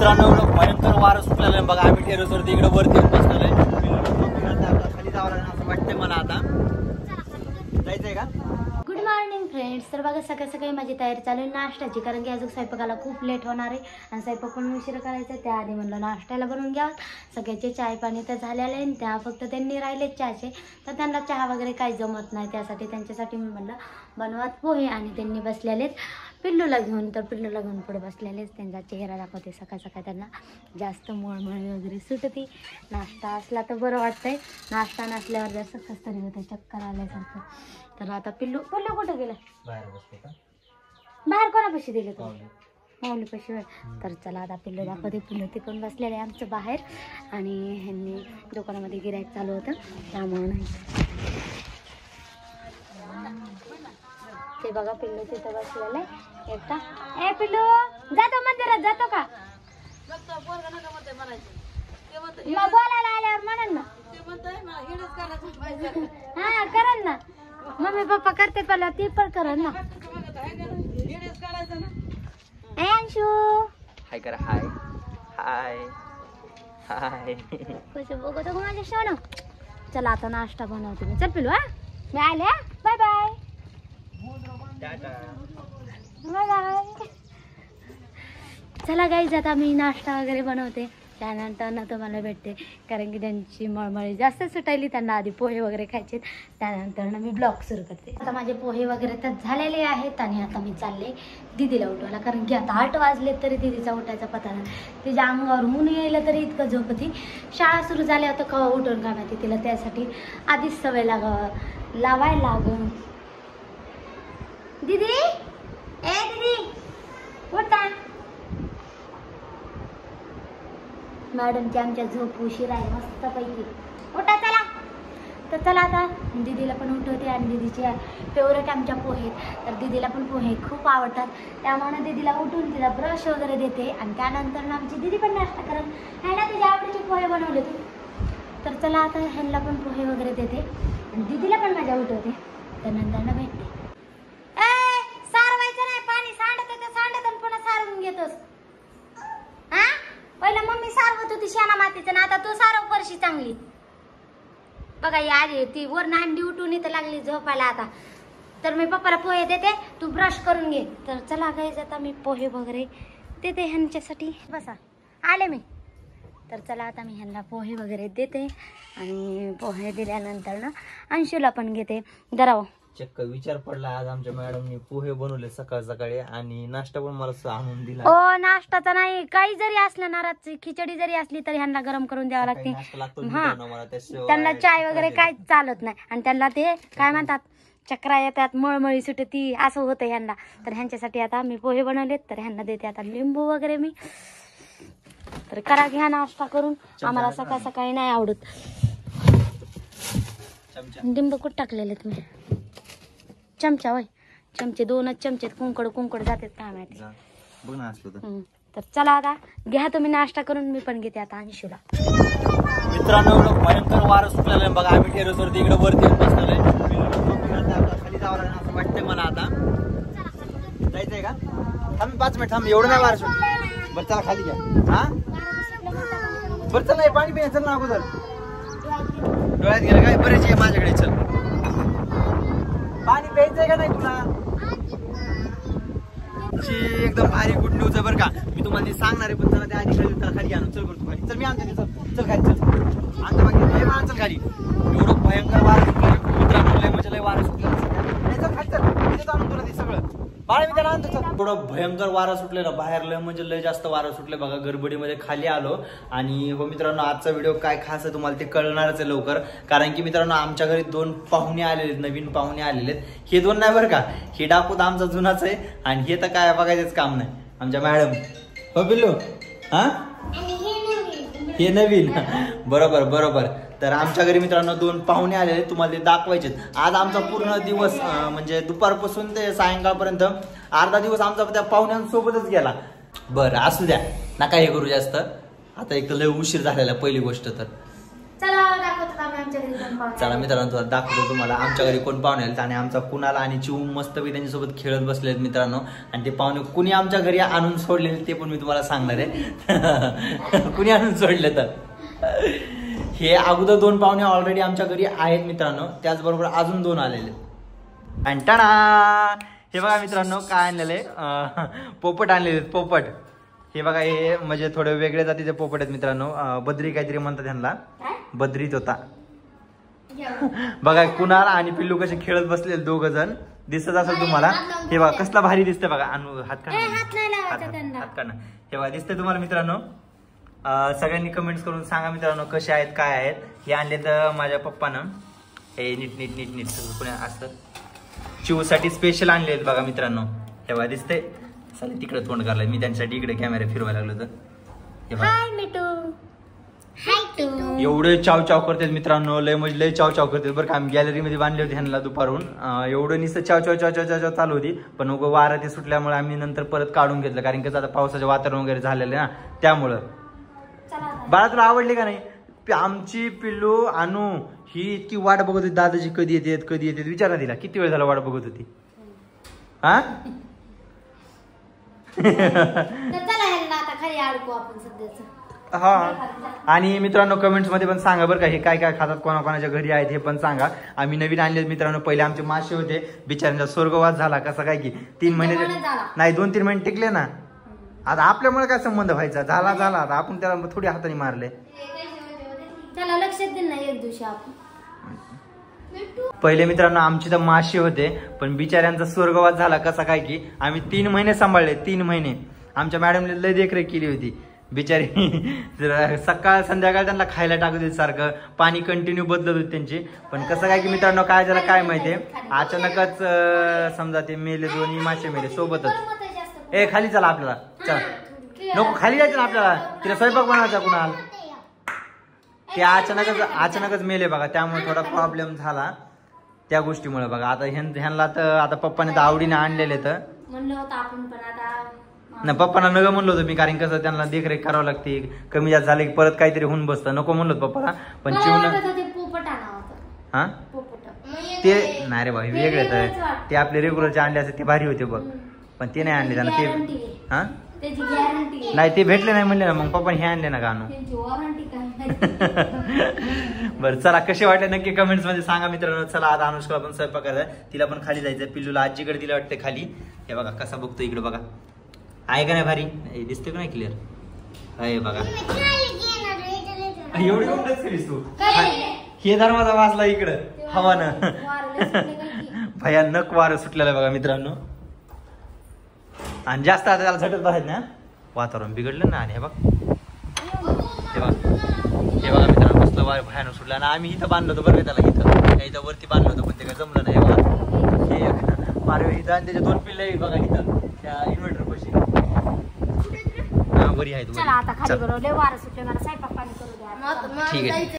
मित्रांनो भयंकर वारं सुटलेलं आहे बघा. आम्ही टेरेसवरती इकडे वरती येऊन बसलेलो आहे. खाली जावं लागेल असं वाटतंय मला. आता जायचंय का? Good morning friends. तर बघा सकाळी सकाळी माझी तयारी चालू आहे नाश्त्याची, कारण की अजून स्वयंपाकाला खूप लेट होणार आहे आणि स्वयंपाक पण उशीर करायचा आहे. त्याआधी म्हणलं नाश्त्याला बनवून घ्या. सगळ्याचे चाय पाणी तर झालेलं आहे, त्या फक्त त्यांनी राहिलेत चहाचे, तर त्यांना चहा वगैरे काही जमत नाही. त्यासाठी त्यांच्यासाठी मी म्हणलं बनवत पोहे, आणि त्यांनी बसलेलेच पिल्लूला घेऊन. तर पिल्लूला घेऊन पुढे बसलेलेच त्यांचा चेहरा दाखवते. सकाळ सकाळ त्यांना जास्त मळमळी वगैरे सुटते. नाश्ता असला तर बरं वाटतंय, नाश्ता नसल्यावर जास्त कसं तरी होतं, चक्कर आल्यासारखं. तर आता पिल्लू कुठं गेलं? बाहेर कोणापाशी दिले तुम्ही? माऊलीपाशी. तर चला आता पिल्लू दाखवते. पिल्लू तिकडून बसलेलं आहे आमचं बाहेर, आणि ह्यांनी दुकानामध्ये गिऱ्हाईक चालू होतं त्यामुळे नाही. ते बघा पिल्लू तिथं बसलेलं आहे एकटा. ए पिल्लू, जातो मंदिरात जातो का? मग बोलायला आल्यावर म्हणून ना. हा करेल ना, मम्मी पप्पा करते पहिला, ती पण करेल ना. अंशू हाय करा. हाय हाय हाय. कसं बघतो माझ्या सोनं. चला आता नाश्ता बनवते मी. चल पिलू, हा मी आले. Bye bye bye bye. चला गाईज आता मी नाश्ता वगैरे बनवते, त्यानंतर ना तुम्हाला भेटते, कारण की त्यांची मळमळी जास्त सुटायली. त्यांना आधी पोहे वगैरे खायचे, त्यानंतर ना मी ब्लॉग सुरू करते. आता माझे पोहे वगैरे तर झालेले आहेत, आणि आता मी चालले दीदीला उठवायला, कारण की आता 8 वाजले तरी दीदीचा उठायचा पता नाही. तिच्या अंगावर ऊन यायला तरी इतकं झोपती. शाळा सुरू झाली आता केव्हा उठून का माहिती तिला, त्यासाठी आधीच सवय लावायला लागून. दीदी, ए दीदी उठा. मॅडमची आमच्या झोप उशीर आहे मस्तपैकी. उठा चला. तर चला आता दीदीला पण उठवते, आणि दीदीचे फेवरेट आमच्या पोहे, तर दीदीला पण पोहे खूप आवडतात, त्यामुळे दीदीला उठून तिला ब्रश वगैरे देते, आणि त्यानंतर ना आमची दीदी पण नाश्ता करून ह्यांना तुझ्या आवडीचे पोहे बनवले तू. तर चला आता ह्यांना पण पोहे वगैरे देते, आणि दीदीला पण माझ्या उठवते, त्यानंतर ना भेटते. सारवायचं नाही, पाणी सांडत पुन्हा सारवून घेतोस. हा पहिला मम्मी सारवत होती शेणा मातीचं, ना आता तू सारव परशी चांगली. बघा आली ती वर नांडी उठून इथं लागली झोपायला आता. तर मी पप्पाला पोहे देते, तू ब्रश करून घे. तर चला गाईज आता मी पोहे वगैरे देते ह्यांच्यासाठी. बसा आले मी. तर चला आता मी ह्यांना पोहे वगैरे देते, आणि पोहे दिल्यानंतर ना अंशूला पण घेते. दराव चक्क विचार पडला, आज आमच्या मॅडमनी पोहे बनवले सकाळ सकाळी, आणि नाश्ता पण मला आणून दिला. ओ नाश्ताचा नाही, काही जरी असलं ना, रातची खिचडी जरी असली तरी ह्यांना गरम करून द्यावं लागते. हा त्यांना चाय वगैरे काही चालत नाही, आणि त्यांना ते काय म्हणतात चक्रा येतात, मळमळी सुटती, असं होतं ह्यांना. तर ह्यांच्यासाठी आता मी पोहे बनवलेत, तर ह्यांना देते आता लिंबू वगैरे मी. तर करा घ्या नाश्ता करून, आम्हाला सकाळ सकाळी नाही आवडत. लिंबू कुठं टाकलेले तुम्ही? चमचा होय, चमचे 2च चमचे. कुंकड जातात काय माहिती. तर चला आता घ्या तुम्ही नाश्ता करून, मी पण घेते आता अंशूला. मित्रांनो भयंकर वारं सुटलेलं आहे बघा. आम्ही टेरेसवरती इकडे वरती येऊन बसलेलो आहे. खाली जावं लागेल असं वाटतंय मला. आता जायचंय का? थांब 5 मिनिट थांब, एवढं नाही वारं सुट. बरं चला खाली घ्या. हा बरं चला, पाणी पिण्या चल ना अगोदर. डोळ्यात गेलं काय? बरेच आहे माझ्याकडे, चल. पाणी प्यायचंय का नाही तुला? एकदम भारी गुड न्यूज आहे बरं का. मी तुम्हाला सांगणार आहे, पण चला त्या आधी खाली आणून. चल करतो खाली. चल मी आणतो. चल खाली चल. आणतो बाकी चल खाली. एवढं भयंकर वारं सुटलं मित्रांनो, म्हणजे लय वारं सुटलं. चल खाली चल, तिथे आणून तुला ते सगळं बाळ मी त्याला आणतो. चल. थोडं भयंकर वारं सुटलेलं बाहेर, लय म्हणजे लय जास्त वारं सुटले बघा. गडबडीमध्ये खाली आलो. आणि हो मित्रांनो, आजचा व्हिडिओ काय खास आहे तुम्हाला ते कळणारच आहे लवकर, कारण की मित्रांनो आमच्या घरी 2 पाहुणे आलेले, नवीन पाहुणे आलेले. हे 2 नाही बरं का, हे डाकूत आमचा जुनाच आहे, आणि हे तर काय बघायचंच काम नाही. आमच्या मॅडम हो पिल्लू. हा हे नवीन. बरोबर. तर आमच्या घरी मित्रांनो 2 पाहुणे आलेले, तुम्हाला ते दाखवायचे. आज आमचा पूर्ण दिवस म्हणजे दुपारपासून ते सायंकाळपर्यंत अर्धा दिवस आमचा त्या पाहुण्यांसोबतच गेला. बरं असू द्या, नका हे करू जास्त. आता एक लय उशीर झालेला पहिली गोष्ट. तर चला दाखवतो आम्ही आमच्या घरी 2 पाहुणे चला आले. मित्रांनो तुला दाखवतो तुम्हाला आमच्या घरी कोण पाहुणे आले आणि आमचा कुणाल आणि चिऊ मस्तपैकी त्यांच्यासोबत खेळत बसलेत मित्रांनो. आणि ते पाहुणे कुणी आमच्या घरी आणून सोडलेले ते पण मी तुम्हाला सांगणार आहे. कुणी आणून सोडले तर हे अगोदर 2 पाहुणे ऑलरेडी आमच्या घरी आहेत मित्रांनो. त्याचबरोबर अजून 2 आलेले. आणि टाणा हे बघा मित्रांनो काय आणलेले पोपट आणलेले पोपट. हे बघा हे म्हणजे थोडे वेगळे जातीचे पोपट आहेत मित्रांनो. बद्री काहीतरी म्हणतात त्यांना. बद्रीत होता बघा. कुणाल आणि पिल्लू कसे खेळत बसले 2 जण दिसत असेल तुम्हाला. हे बघा कसला भारी दिसतंय बघा. हात काढणं हे बघा दिसतंय तुम्हाला मित्रांनो. सगळ्यांनी कमेंट्स करून सांगा मित्रांनो कसे आहेत काय आहेत. हे आणले तर माझ्या पप्पानं. हे नीट नीट नीट नीट सगळं पुण्या असतं. चिवसाठी स्पेशल आणले आहेत बघा मित्रांनो. हे बघा दिसतंय. चालेल तिकडे तोंड करलंय मी त्यांच्यासाठी इकडे कॅमेरा फिरवायला लागलो तर. हे बघा एवढे चाव चाव करतात मित्रांनो. लय म्हणजे लय चाव चाव करतात बरं का. आम्ही गॅलरीमध्ये बांधले होते ह्यांना दुपारून. एवढं नुसतं चाव चाव चाव चाव चाव चालू होती. पण वारं ते सुटल्यामुळे आम्ही नंतर परत काढून घेतलं. कारण कसं आता पावसाचं वातावरण वगैरे झालेलं आहे ना त्यामुळं. बाळा तुला आवडली का नाही. आमची पिल्लू अनु ही इतकी वाट बघत होती दादाजी कधी येतात कधी येतात. विचारा तिला किती वेळ झाला वाट बघत होती. हा हा. आणि मित्रांनो कमेंट्स मध्ये पण सांगा बरं का हे काय काय खातात कोणाकोणाच्या घरी आहेत हे पण सांगा. आम्ही नवीन आणले मित्रांनो. पहिले आमचे मासे होते बिचाऱ्यांचा स्वर्गवास झाला. कसा काय की 3 महिने नाही 2-3 महिने टिकले ना. आता आपल्यामुळे काय संबंध व्हायचा. झाला आता आपण त्याला थोडी हाताने मारले. त्याला लक्षात देईल ना एक दिवशी आपण. पहिले मित्रांनो आमचे तर मासे होते पण बिचाऱ्यांचा स्वर्गवास झाला. कसा काय की आम्ही 3 महिने सांभाळले. 3 महिने आमच्या मॅडमने लय देखरेख केली होती बिचारी. सकाळ संध्याकाळ त्यांना खायला टाकत होते सारखं. पाणी कंटिन्यू बदलत होते त्यांची. पण कसं काय की मित्रांनो काय झालं काय माहितीये. अचानकच समजा ते मेले 2 मासे मेले सोबतच. ए खाली चला आपल्याला. चला नको खाली जायचं ना आपल्याला. तिला स्वयंपाक बनवायचा कुणाल. ते अचानकच मेले बघा. त्यामुळे थोडा प्रॉब्लेम झाला त्या गोष्टीमुळे बघा. आता ह्यांना तर आता पप्पाने तर आवडीने आणलेले तर म्हणलं होतं आपण पण आता ना. पप्पांना नग म्हणलो होतो मी. कारण कसं त्यांना देखरेख करावं लागते. कमी जास्त झाले की परत काहीतरी होऊन बसतं. नको म्हणलो पप्पाला. पण चिवून हा ते नाही रे भाई वेगळे तर ते आपले रेग्युलरचे आणले असते ते भारी होते बघ. पण ते नाही आणले त्यांना. ते हा नाही ते भेटले नाही म्हणले ना. मग पप्पा हे आणले ना गाणं. बरं चला कसे वाटले नक्की कमेंट्स मध्ये सांगा मित्रांनो. चला आता अनुष्का पण स्वयंपाक करायचा. तिला पण खाली जायचं. पिल्लूला आजीकडे दिलं वाटते खाली. हे बघा कसा बघतो इकडे बघा. आहे का नाही भारी. दिसते का नाही क्लिअर. आहे बघा एवढी गोष्टच केलीस तू. हे दरवाजा वाजला इकडं हवानं. भयानक वारं सुटलेलं आहे बघा मित्रांनो. आणि जास्त आता त्याला झटत बसायचं ना. वातावरण बिघडलं ना. आणि हे बघा मित्रांनो कसलं वारं भयानक सुटलं. आणि आम्ही इथं बांधलो होतो बरं त्याला. इथं वरती बांधलं होतं पण ते काय जमलं नाही बघा. हे पारवे इथं आणि त्याचे 2 पिल्ले बघा इथं त्या इन्व्हर्टर पाशी. वरी आहेत. चला आता खाली बरोबर वारं सुटलं. मला स्वयंपाक पाणी करू द्या. ठीक आहे.